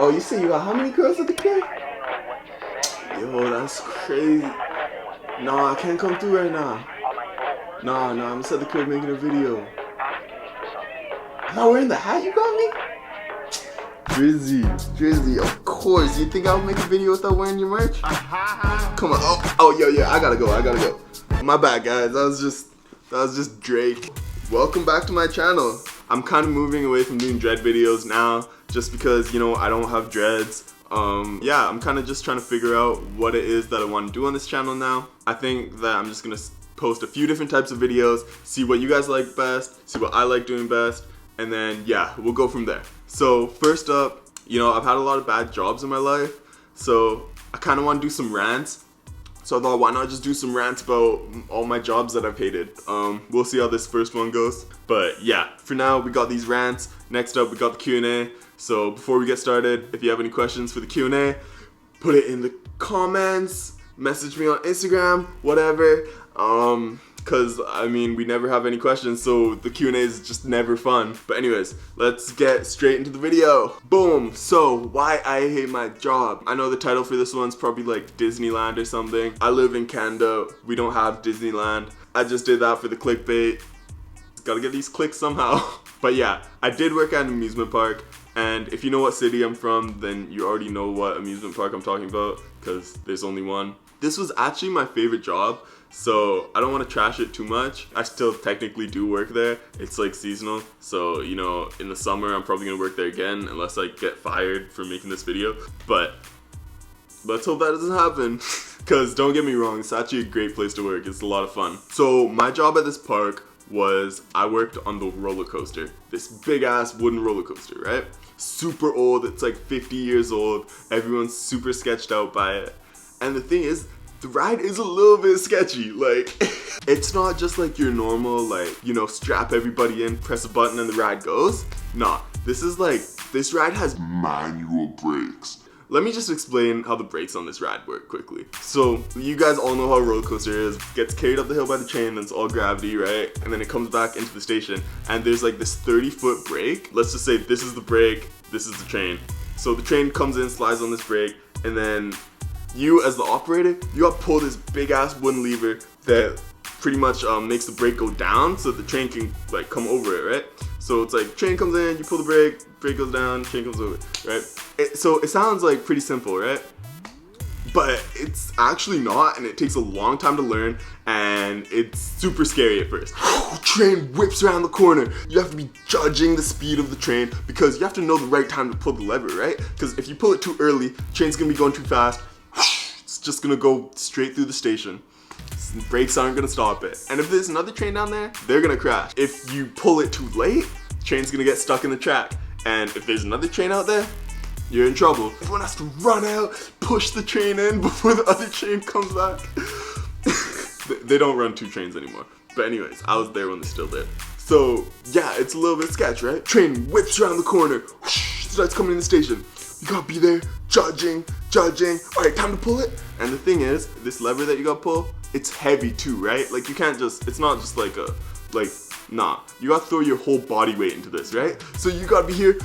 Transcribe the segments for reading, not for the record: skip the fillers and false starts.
Oh, you say you got how many girls at the crib? Yo, that's crazy. Nah, I can't come through right now. Nah, I'm just at the crib making a video. I'm not wearing the hat you got me? Drizzy, of course. You think I would make a video without wearing your merch? Come on. Oh, yo, I gotta go. My bad, guys. That was just Drake. Welcome back to my channel. I'm kind of moving away from doing dread videos now, just because, you know, I don't have dreads. Yeah, I'm kind of just trying to figure out what it is that I want to do on this channel now. I think that I'm just gonna post a few different types of videos, see what you guys like best, see what I like doing best, and then yeah, we'll go from there. So first up, you know, I've had a lot of bad jobs in my life, so I kind of want to do some rants. So I thought, why not just do some rants about all my jobs that I've hated. We'll see how this first one goes. But yeah, for now we got these rants. Next up we got the Q&A. So before we get started, if you have any questions for the Q&A, put it in the comments, message me on Instagram, whatever. Cause I mean, we never have any questions, so the Q&A is just never fun. But anyways, let's get straight into the video. Boom. So why I hate my job. I know the title for this one's probably like Disneyland or something. I live in Canada. We don't have Disneyland. I just did that for the clickbait. Gotta get these clicks somehow. But yeah, I did work at an amusement park. And if you know what city I'm from, then you already know what amusement park I'm talking about, because there's only one. This was actually my favorite job, so I don't want to trash it too much. I still technically do work there. It's like seasonal, so you know, in the summer I'm probably gonna work there again unless I get fired for making this video. But let's hope that doesn't happen, because don't get me wrong, it's actually a great place to work. It's a lot of fun. So my job at this park was I worked on the roller coaster. This big ass wooden roller coaster, right? Super old, it's like 50 years old. Everyone's super sketched out by it. And the thing is, the ride is a little bit sketchy. Like, it's not just like your normal, like, you know, strap everybody in, press a button and the ride goes. Nah, this is like, this ride has manual brakes. Let me just explain how the brakes on this ride work quickly. So, you guys all know how a roller coaster is. Gets carried up the hill by the chain, then it's all gravity, right? And then it comes back into the station, and there's like this 30-foot brake. Let's just say this is the brake, this is the train. So the train comes in, slides on this brake, and then you as the operator, you gotta pull this big ass wooden lever that pretty much makes the brake go down so the train can like come over it, right? So it's like train comes in, you pull the brake goes down, train comes over, right? So it sounds like pretty simple, right? But it's actually not, and it takes a long time to learn, and it's super scary at first. Train whips around the corner. You have to be judging the speed of the train because you have to know the right time to pull the lever, right? Because if you pull it too early, train's gonna be going too fast. It's just gonna go straight through the station. Brakes aren't gonna stop it. And if there's another train down there, they're gonna crash. If you pull it too late, train's gonna get stuck in the track. And if there's another train out there, you're in trouble. Everyone has to run out, push the train in before the other train comes back. They don't run two trains anymore. But anyways, I was there when they're still there. So yeah, it's a little bit sketch, right? Train whips around the corner, starts coming in the station. You gotta be there, judging. All right, time to pull it. And the thing is, this lever that you gotta pull, it's heavy too, right? Like you can't just, it's not just like nah. You gotta throw your whole body weight into this, right? So you gotta be here,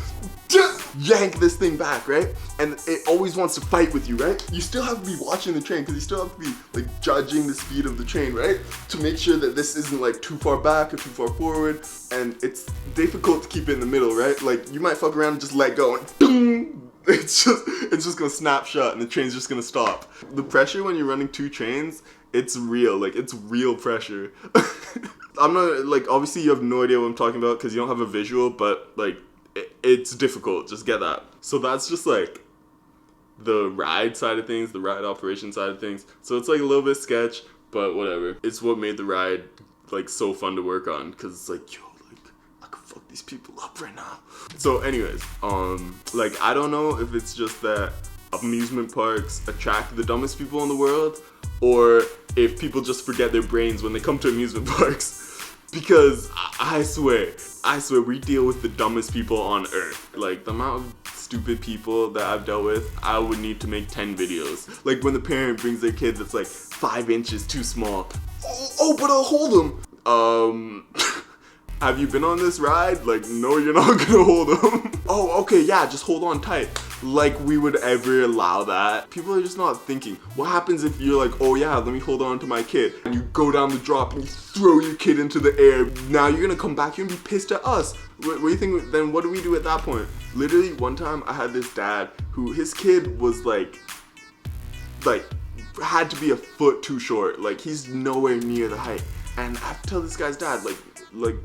yank this thing back, right? And it always wants to fight with you, right? You still have to be watching the train because you still have to be like judging the speed of the train, right? To make sure that this isn't like too far back or too far forward. And it's difficult to keep it in the middle, right? Like you might fuck around and just let go and boom, it's just gonna snap shut and the train's just gonna stop. The pressure when you're running two trains, it's real, like it's real pressure. I'm not, like, obviously you have no idea what I'm talking about because you don't have a visual, but like it's difficult, just get that. So that's just like the ride side of things, the ride operation side of things. So it's like a little bit sketch, but whatever. It's what made the ride like so fun to work on because it's like, yo, like I could fuck these people up right now. So anyways, like I don't know if it's just that amusement parks attract the dumbest people in the world or if people just forget their brains when they come to amusement parks. Because I swear, we deal with the dumbest people on earth. Like the amount of stupid people that I've dealt with, I would need to make 10 videos. Like when the parent brings their kid that's like 5 inches too small. Oh, but I'll hold them. Have you been on this ride? Like, no, you're not gonna hold them. Oh, okay, yeah, just hold on tight. Like we would ever allow that. People are just not thinking. What happens if you're like, oh yeah, let me hold on to my kid, and you go down the drop and you throw your kid into the air? Now you're gonna come back here and be pissed at us. What do you think? Then what do we do at that point? Literally, one time I had this dad who his kid was like had to be a foot too short. Like he's nowhere near the height. And I have to tell this guy's dad,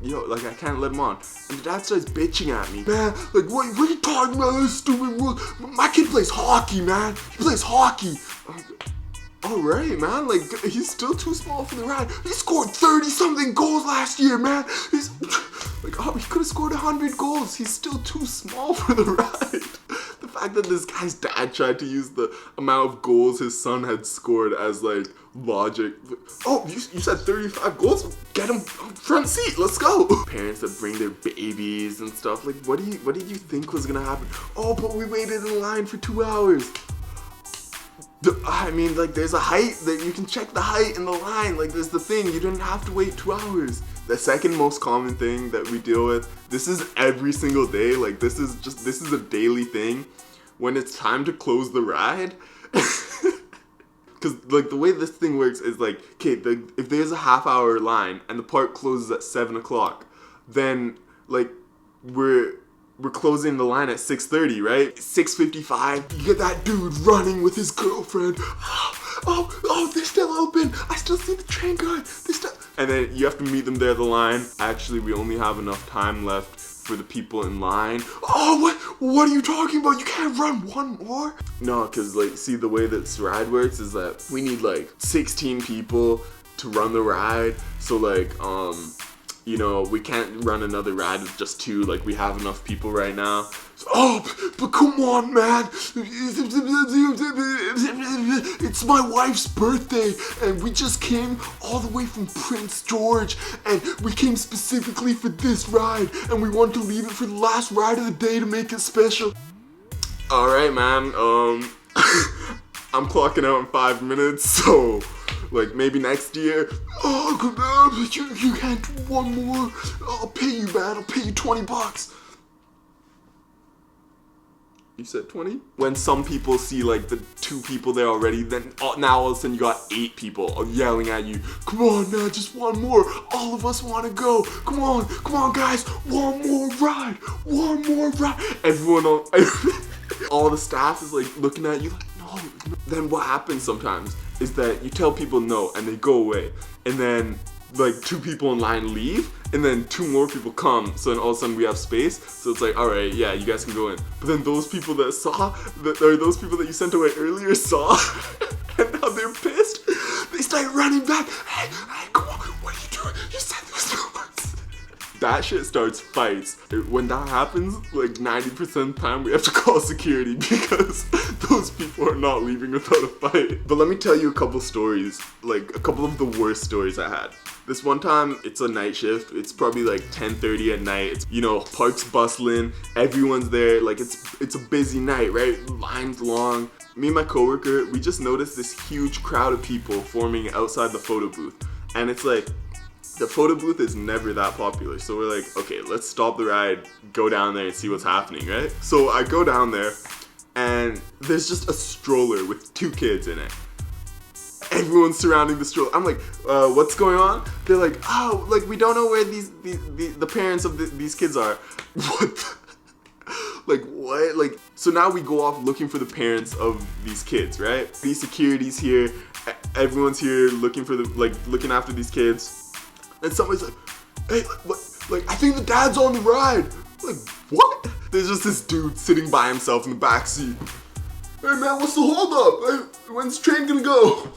yo, like I can't let him on. And the dad starts bitching at me. Man, like what are you talking about, this stupid rule? My kid plays hockey, man. He plays hockey. Alright, man, like he's still too small for the ride. He scored 30-something goals last year, man. He's like, oh, he could have scored 100 goals. He's still too small for the ride. The fact that this guy's dad tried to use the amount of goals his son had scored as like logic. Oh, you said 35 goals? Get him front seat, let's go. Parents that bring their babies and stuff, like what did you think was gonna happen? Oh, but we waited in line for 2 hours. I mean, like there's a height that you can check the height in the line. Like there's the thing, you didn't have to wait 2 hours. The second most common thing that we deal with, this is every single day, like this is a daily thing. When it's time to close the ride, because like the way this thing works is like, okay, if there's a half-hour line and the park closes at 7 o'clock, then like we're closing the line at 6:30, right? 6:55, you get that dude running with his girlfriend. Oh, they're still open. I still see the train going. And then you have to meet them there at the line. Actually, we only have enough time left for the people in line. Oh, what are you talking about? You can't run one more? No, because like, see, the way that this ride works is that we need like 16 people to run the ride. So like, you know, we can't run another ride with just 2, like we have enough people right now. So, oh, but come on, man. It's my wife's birthday and we just came all the way from Prince George and we came specifically for this ride and we want to leave it for the last ride of the day to make it special. Alright, man, I'm clocking out in 5 minutes, so like maybe next year. Oh, you can't do one more. I'll pay you, man. I'll pay you 20 bucks. You said 20? When some people see like the 2 people there already, then now all of a sudden you got 8 people yelling at you. Come on, man, just one more. All of us want to go. Come on, guys. One more ride. Everyone, all the staff is like looking at you like, no. Then what happens sometimes is that you tell people no and they go away, and then like 2 people in line leave and then 2 more people come, so then all of a sudden we have space, so it's like, all right, yeah, you guys can go in. But then those people that those people that you sent away earlier saw and now they're pissed. They start running back. Hey, come on, what are you doing? You said there was no ones. That shit starts fights. When that happens, like 90% of the time we have to call security because those people are not leaving without a fight. But let me tell you a couple stories, like a couple of the worst stories I had. This one time, it's a night shift. It's probably like 10:30 at night. It's, you know, park's bustling, everyone's there. Like it's a busy night, right? Lines long. Me and my coworker, we just noticed this huge crowd of people forming outside the photo booth. And it's like, the photo booth is never that popular. So we're like, okay, let's stop the ride, go down there and see what's happening, right? So I go down there and there's just a stroller with 2 kids in it. Everyone's surrounding the stroller. I'm like, what's going on? They're like, oh, like we don't know where the parents of these kids are. What? Like what? Like, so now we go off looking for the parents of these kids, right? These security's here, everyone's here looking for looking after these kids. And somebody's like, hey, like I think the dad's on the ride. Like, what? There's just this dude sitting by himself in the back seat. Hey man, what's the holdup? Hey, when's the train gonna go?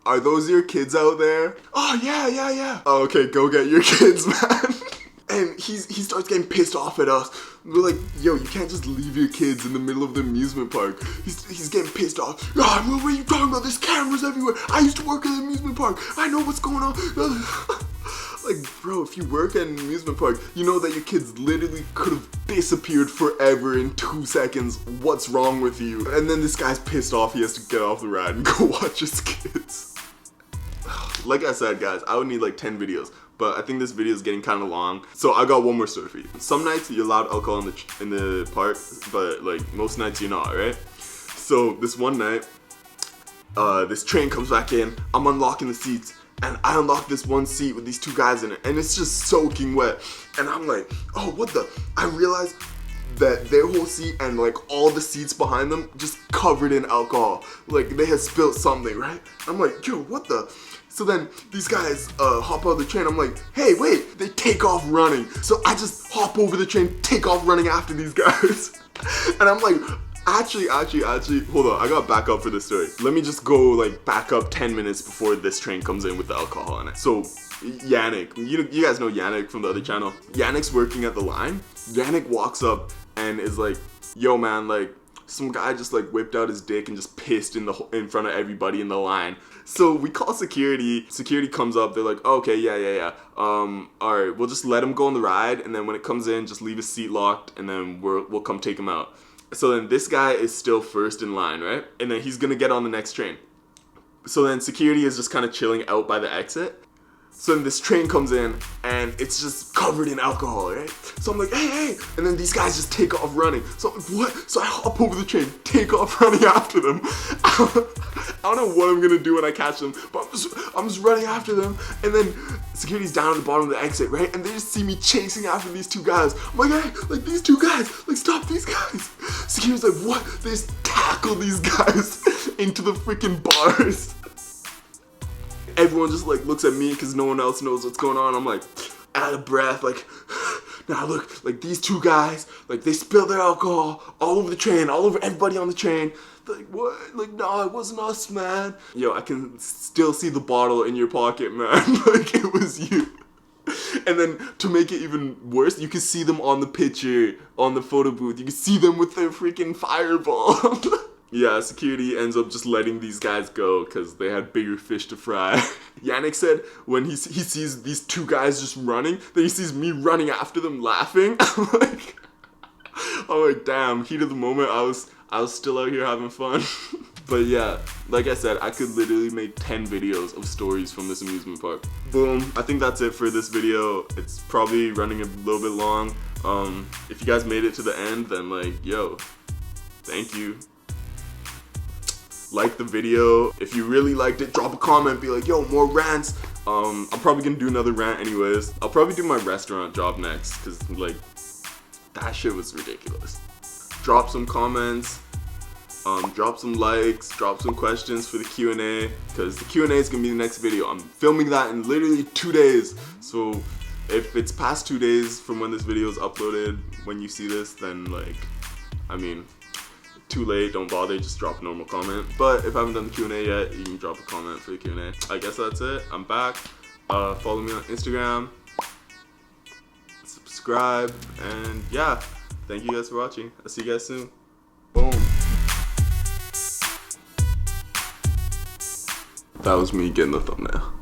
Are those your kids out there? Oh yeah. Oh, okay, go get your kids, man. And he starts getting pissed off at us. We're like, yo, you can't just leave your kids in the middle of the amusement park. He's getting pissed off. Oh, what are you talking about? There's cameras everywhere. I used to work at an amusement park. I know what's going on. Like, bro, if you work at an amusement park, you know that your kids literally could have disappeared forever in 2 seconds. What's wrong with you? And then this guy's pissed off. He has to get off the ride and go watch his kids. Like I said, guys, I would need like 10 videos. but I think this video is getting kind of long. So I got one more story for you. Some nights you're allowed alcohol in the park, but like most nights you're not, right? So this one night, this train comes back in. I'm unlocking the seats, and I unlock this one seat with these two guys in it, and it's just soaking wet. And I'm like, oh, what the? I realized that their whole seat and like all the seats behind them just covered in alcohol. Like they had spilled something, right? I'm like, yo, what the? So then these guys hop out of the train. I'm like, hey, wait, they take off running. So I just hop over the train, take off running after these guys. And I'm like, actually, hold on, I gotta back up for this story. Let me just go like back up 10 minutes before this train comes in with the alcohol in it. So Yannick, you guys know Yannick from the other channel. Yannick's working at the line. Yannick walks up and is like, yo man, like some guy just like whipped out his dick and just pissed in front of everybody in the line. So we call security. Security comes up, they're like, oh, okay, yeah. Alright, we'll just let him go on the ride, and then when it comes in, just leave his seat locked, and then we'll come take him out. So then this guy is still first in line, right? And then he's gonna get on the next train. So then security is just kind of chilling out by the exit. So then this train comes in and it's just covered in alcohol, right? So I'm like, hey, and then these guys just take off running. So I'm like, what? So I hop over the train, take off running after them. I don't know what I'm gonna do when I catch them, but I'm just running after them. And then security's down at the bottom of the exit, right? And they just see me chasing after these two guys. I'm like, hey, like these two guys, like stop these guys. Security's like, what? They just tackle these guys into the freaking bars. Everyone just like looks at me because no one else knows what's going on. I'm like out of breath, like now look, like these two guys, like they spilled their alcohol all over the train, all over everybody on the train. Like what? Like no, it wasn't us, man. Yo, I can still see the bottle in your pocket, man. Like it was you. And then to make it even worse, you can see them on the picture, on the photo booth. You can see them with their freaking fireball. Yeah, security ends up just letting these guys go because they had bigger fish to fry. Yannick said when he sees these two guys just running, then he sees me running after them laughing. I'm like, damn, heat of the moment, I was still out here having fun. But yeah, like I said, I could literally make 10 videos of stories from this amusement park. Boom, I think that's it for this video. It's probably running a little bit long. If you guys made it to the end, then like, yo, thank you. Like the video. If you really liked it, drop a comment, be like, yo, more rants. I'm probably gonna do another rant anyways. I'll probably do my restaurant job next, because like, that shit was ridiculous. Drop some comments, drop some likes, drop some questions for the Q&A, because the Q&A is gonna be the next video. I'm filming that in literally 2 days. So if it's past 2 days from when this video is uploaded, when you see this, then like, I mean, too late, don't bother, just drop a normal comment. But if I haven't done the Q&A yet, you can drop a comment for the Q&A. I guess that's it. I'm back. Follow me on Instagram, subscribe, and yeah, thank you guys for watching. I'll see you guys soon. Boom. That was me getting the thumbnail.